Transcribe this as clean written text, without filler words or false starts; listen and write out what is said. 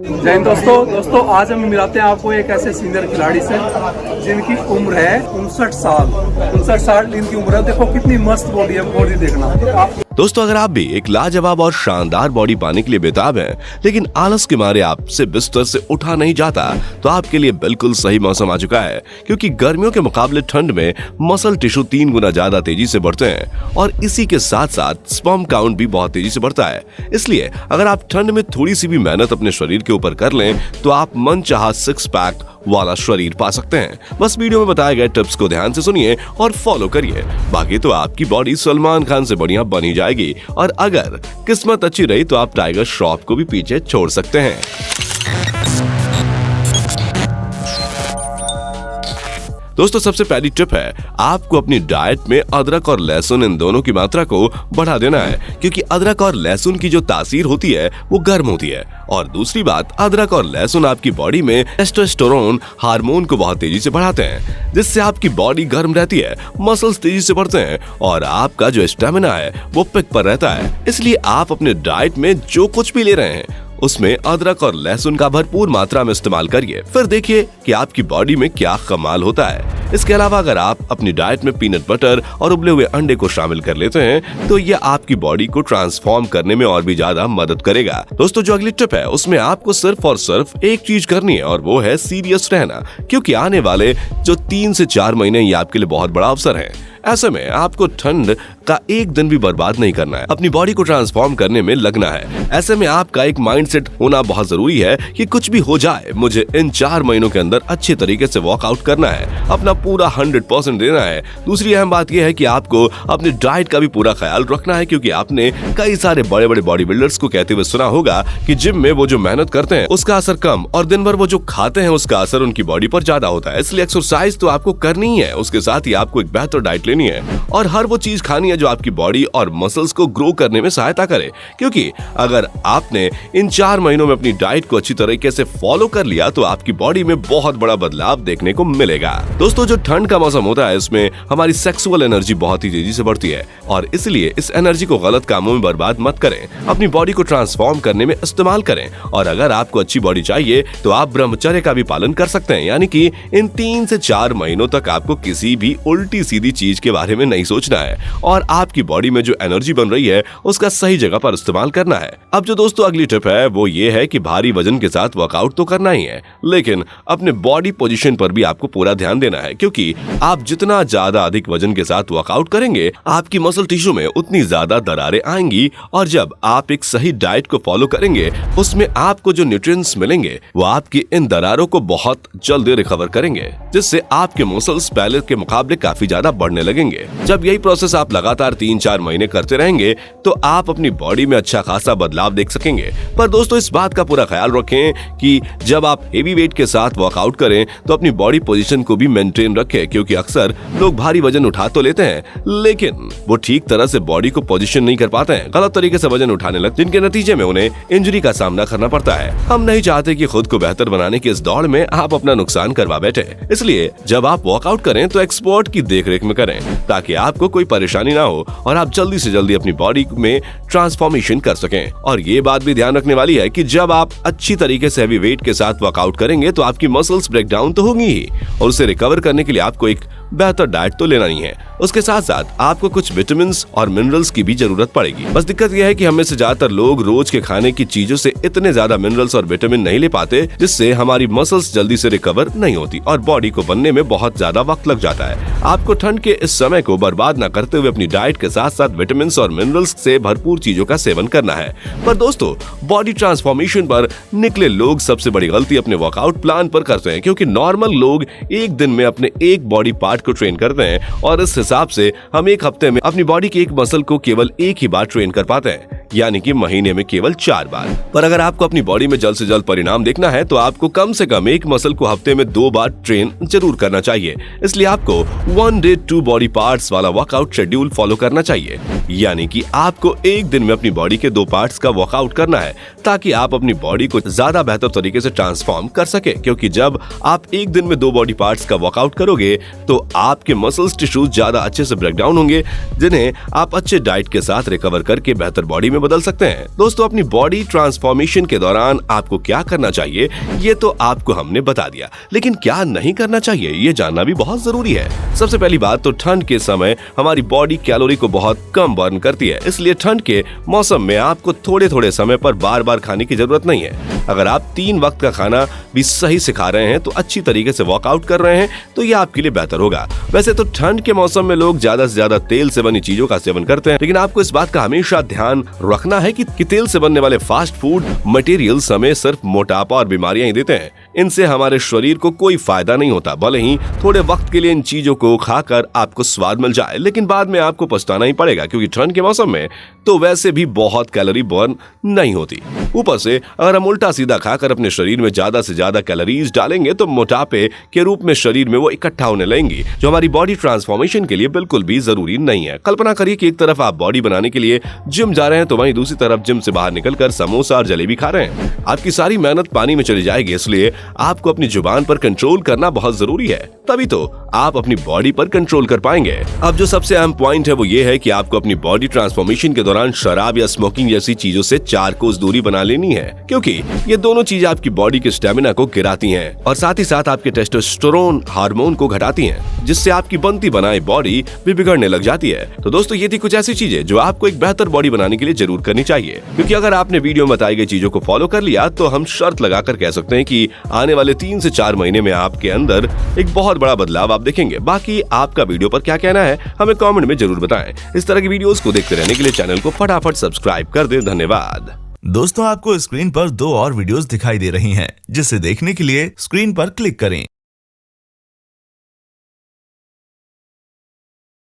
जय हिंद दोस्तों आज हम मिलाते हैं आपको एक ऐसे सीनियर खिलाड़ी से जिनकी उम्र है 59 साल इनकी उम्र है। देखो कितनी मस्त बॉडी है, बॉडी देखना आप। दोस्तों, अगर आप भी एक लाजवाब और शानदार बॉडी पाने के लिए बेताब हैं, लेकिन आलस के मारे आपसे बिस्तर से उठा नहीं जाता, तो आपके लिए बिल्कुल सही मौसम आ चुका है। क्योंकि गर्मियों के मुकाबले ठंड में मसल टिश्यू 3 गुना ज्यादा तेजी से बढ़ते हैं और इसी के साथ साथ स्पर्म काउंट भी बहुत तेजी से बढ़ता है। इसलिए अगर आप ठंड में थोड़ी सी भी मेहनत अपने शरीर के ऊपर कर लें तो आप मनचाहा 6 पैक वाला शरीर पा सकते हैं। बस वीडियो में बताए गए टिप्स को ध्यान से सुनिए और फॉलो करिए, बाकी तो आपकी बॉडी सलमान खान से बढ़िया बनी जाएगी। और अगर किस्मत अच्छी रही तो आप टाइगर श्रॉफ को भी पीछे छोड़ सकते हैं। दोस्तों, सबसे पहली टिप है आपको अपनी डाइट में अदरक और लहसुन इन दोनों की मात्रा को बढ़ा देना है, क्योंकि अदरक और लहसुन की जो तासीर होती है वो गर्म होती है। और दूसरी बात, अदरक और लहसुन आपकी बॉडी में टेस्टोस्टेरोन हार्मोन को बहुत तेजी से बढ़ाते हैं, जिससे आपकी बॉडी गर्म रहती है, मसल्स तेजी से बढ़ते हैं और आपका जो स्टेमिना है वो पिक पर रहता है। इसलिए आप अपने डाइट में जो कुछ भी ले रहे हैं उसमें अदरक और लहसुन का भरपूर मात्रा में इस्तेमाल करिए, फिर देखिए कि आपकी बॉडी में क्या कमाल होता है। इसके अलावा अगर आप अपनी डाइट में पीनट बटर और उबले हुए अंडे को शामिल कर लेते हैं तो यह आपकी बॉडी को ट्रांसफॉर्म करने में और भी ज्यादा मदद करेगा। दोस्तों, जो अगली टिप है उसमें आपको सिर्फ और सिर्फ एक चीज करनी है और वो है सीरियस रहना, क्योंकि आने वाले जो 3 से 4 महीने ये आपके लिए बहुत बड़ा अवसर है। ऐसे में आपको ठंड का एक दिन भी बर्बाद नहीं करना है, अपनी बॉडी को ट्रांसफॉर्म करने में लगना है। ऐसे में आपका एक माइंडसेट होना बहुत जरूरी है कि कुछ भी हो जाए मुझे इन 4 महीनों के अंदर अच्छे तरीके से वर्कआउट करना है, अपना पूरा 100% देना है। दूसरी अहम बात यह है कि आपको अपनी डाइट का भी पूरा ख्याल रखना है, क्योंकि आपने कई सारे बड़े बड़े बॉडी बिल्डर्स को कहते हुए सुना होगा कि जिम में वो जो मेहनत करते हैं उसका असर कम और दिन भर वो जो खाते हैं उसका असर उनकी बॉडी पर ज्यादा होता है। इसलिए एक्सरसाइज तो आपको करनी ही है, उसके साथ ही आपको एक बेहतर डाइट लेनी है और हर वो चीज खानी है जो आपकी बॉडी और मसल्स को ग्रो करने में सहायता करे। क्योंकि अगर आपने इन 4 महीनों में अपनी डाइट को अच्छी तरीके से फॉलो कर लिया तो आपकी बॉडी में बहुत बड़ा बदलाव देखने को मिलेगा। दोस्तों, जो ठंड का मौसम होता है इसमें हमारी सेक्सुअल एनर्जी बहुत ही तेजी से बढ़ती है और इसलिए इस एनर्जी को गलत कामों में बर्बाद मत करें, अपनी बॉडी को ट्रांसफॉर्म करने में इस्तेमाल करें। और अगर आपको अच्छी बॉडी चाहिए तो आप ब्रह्मचर्य का भी पालन कर सकते हैं, यानी कि इन 3 से 4 महीनों तक आपको किसी भी उल्टी सीधी चीज के बारे में नहीं सोचना है और आपकी बॉडी में जो एनर्जी बन रही है उसका सही जगह पर इस्तेमाल करना है। अब जो दोस्तों अगली टिप है वो ये है कि भारी वजन के साथ वर्कआउट तो करना ही है, लेकिन अपने बॉडी पोजीशन पर भी आपको पूरा ध्यान देना है, क्योंकि आप जितना ज्यादा अधिक वजन के साथ वर्कआउट करेंगे आपकी मसल टिश्यू में उतनी ज्यादा दरारें आएंगी और जब आप एक सही डाइट को फॉलो करेंगे उसमें आपको जो न्यूट्रिएंट्स मिलेंगे वो आपकी इन दरारों को बहुत जल्दी रिकवर करेंगे, जिससे आपके मसल्स पहले के मुकाबले काफी ज्यादा बढ़ने लगेंगे। जब यही प्रोसेस आप लगातार 3-4 महीने करते रहेंगे तो आप अपनी बॉडी में अच्छा खासा बदलाव देख सकेंगे। पर दोस्तों, इस बात का पूरा ख्याल रखें कि जब आप हेवी वेट के साथ वर्कआउट करें तो अपनी बॉडी पोजीशन को भी मेंटेन रखें, क्योंकि अक्सर लोग भारी वजन उठा तो लेते हैं लेकिन वो ठीक तरह से बॉडी को पोजीशन नहीं कर पाते हैं, गलत तरीके से वजन उठाने लगते, जिनके नतीजे में उन्हें इंजरी का सामना करना पड़ता है। हम नहीं चाहते कि खुद को बेहतर बनाने की इस दौड़ में आप अपना नुकसान करवा बैठे। इसलिए जब आप वर्कआउट करें तो एक्सपर्ट की देखरेख में करें, ताकि आपको कोई परेशानी ना हो और आप जल्दी से जल्दी अपनी बॉडी में ट्रांसफॉर्मेशन कर सकें। और ये बात भी ध्यान रखने वाली है कि जब आप अच्छी तरीके से हैवी वेट के साथ वर्कआउट करेंगे तो आपकी मसल्स ब्रेक डाउन तो होंगी ही और उसे रिकवर करने के लिए आपको एक बेहतर डाइट तो लेना ही है। उसके साथ साथ आपको कुछ विटामिन और मिनरल्स की भी जरूरत पड़ेगी। बस दिक्कत यह है कि हम में से ज्यादातर लोग रोज के खाने की चीजों से इतने ज्यादा मिनरल्स और विटामिन नहीं ले पाते, जिससे हमारी मसल्स जल्दी से रिकवर नहीं होती और बॉडी को बनने में बहुत ज्यादा वक्त लग जाता है। आपको ठंड के इस समय को बर्बाद न करते हुए अपनी डाइट के साथ साथ विटामिन और मिनरल्स से भरपूर चीजों का सेवन करना है। पर दोस्तों, बॉडी ट्रांसफॉर्मेशन पर निकले लोग सबसे बड़ी गलती अपने वर्कआउट प्लान पर करते हैं, क्योंकि नॉर्मल लोग एक दिन में अपने एक बॉडी पार्ट को ट्रेन करते हैं और इस हिसाब से हम एक हफ्ते में अपनी बॉडी की एक मसल को केवल एक ही बार ट्रेन कर पाते हैं, यानी कि महीने में केवल 4 बार। पर अगर आपको अपनी बॉडी में जल्द से जल्द परिणाम देखना है तो आपको कम से कम एक मसल को हफ्ते में 2 बार ट्रेन जरूर करना चाहिए। इसलिए आपको 1 डे 2 बॉडी पार्ट्स वाला वर्कआउट शेड्यूल फॉलो करना चाहिए, यानी कि आपको एक दिन में अपनी बॉडी के 2 पार्ट्स का वर्कआउट करना है, ताकि आप अपनी बॉडी को ज्यादा बेहतर तरीके से ट्रांसफॉर्म कर सके। क्योंकि जब आप एक दिन में 2 बॉडी पार्ट्स का वर्कआउट करोगे तो आपके मसल्स टिश्यूज ज्यादा अच्छे से ब्रेक डाउन होंगे, जिन्हें आप अच्छे डाइट के साथ रिकवर करके बेहतर बॉडी में में बदल सकते हैं। दोस्तों, अपनी बॉडी ट्रांसफॉर्मेशन के दौरान आपको क्या करना चाहिए ये तो आपको हमने बता दिया, लेकिन क्या नहीं करना चाहिए ये जानना भी बहुत जरूरी है। सबसे पहली बात तो ठंड के समय हमारी बॉडी कैलोरी को बहुत कम बर्न करती है, इसलिए ठंड के मौसम में आपको थोड़े थोड़े समय पर बार बार खाने की जरूरत नहीं है। अगर आप 3 वक्त का खाना भी सही से खा रहे हैं तो अच्छी तरीके से वर्कआउट कर रहे हैं तो ये आपके लिए बेहतर होगा। वैसे तो ठंड के मौसम में लोग ज्यादा से ज्यादा तेल से बनी चीजों का सेवन करते हैं, लेकिन आपको इस बात का हमेशा ध्यान रखना है कि तेल से बनने वाले फास्ट फूड मटेरियल्स हमें सिर्फ मोटापा और बीमारियां ही देते हैं। इनसे हमारे शरीर को कोई फायदा नहीं होता। भले ही थोड़े वक्त के लिए इन चीजों को खाकर आपको स्वाद मिल जाए, लेकिन बाद में आपको पछताना ही पड़ेगा, क्योंकि ठंड के मौसम में तो वैसे भी बहुत कैलोरी बर्न नहीं होती। ऊपर से अगर हम उल्टा सीधा खाकर अपने शरीर में ज्यादा से ज्यादा कैलोरीज डालेंगे तो मोटापे के रूप में शरीर में वो इकट्ठा होने लगेंगी, जो हमारी बॉडी ट्रांसफॉर्मेशन के लिए बिल्कुल भी जरूरी नहीं है। कल्पना करिए कि एक तरफ आप बॉडी बनाने के लिए जिम जा रहे हैं तो वहीं दूसरी तरफ जिम से बाहर निकलकर समोसा और जलेबी खा रहे हैं। आपकी सारी मेहनत पानी में चली जाएगी, इसलिए आपको अपनी जुबान पर कंट्रोल करना बहुत जरूरी है, तभी तो आप अपनी बॉडी पर कंट्रोल कर पाएंगे। अब जो सबसे अहम पॉइंट है वो ये है कि आपको अपनी बॉडी ट्रांसफॉर्मेशन के दौरान शराब या स्मोकिंग जैसी चीजों से 4 कोस दूरी बना लेनी है, क्योंकि ये दोनों चीजें आपकी बॉडी के स्टेमिना को गिराती हैं और साथ ही साथ आपके टेस्टोस्टेरोन हार्मोन को घटाती हैं, जिससे आपकी बनती बनाई बॉडी भी बिगड़ने लग जाती है। तो दोस्तों, ये थी कुछ ऐसी चीजें जो आपको एक बेहतर बॉडी बनाने के लिए जरूर करनी चाहिए, क्योंकि अगर आपने वीडियो में बताई गई चीजों को फॉलो कर लिया तो हम शर्त लगाकर कह सकते हैं कि आने वाले 3 से 4 महीने में आपके अंदर एक बहुत बड़ा बदलाव आप देखेंगे। बाकी आपका वीडियो पर क्या कहना है हमें कमेंट में जरूर बताएं। इस तरह की वीडियोस को देखते रहने के लिए चैनल को फटाफट सब्सक्राइब कर दें। धन्यवाद। दोस्तों, आपको स्क्रीन पर 2 और वीडियोस दिखाई दे रही हैं, जिसे देखने के लिए स्क्रीन पर क्लिक करें।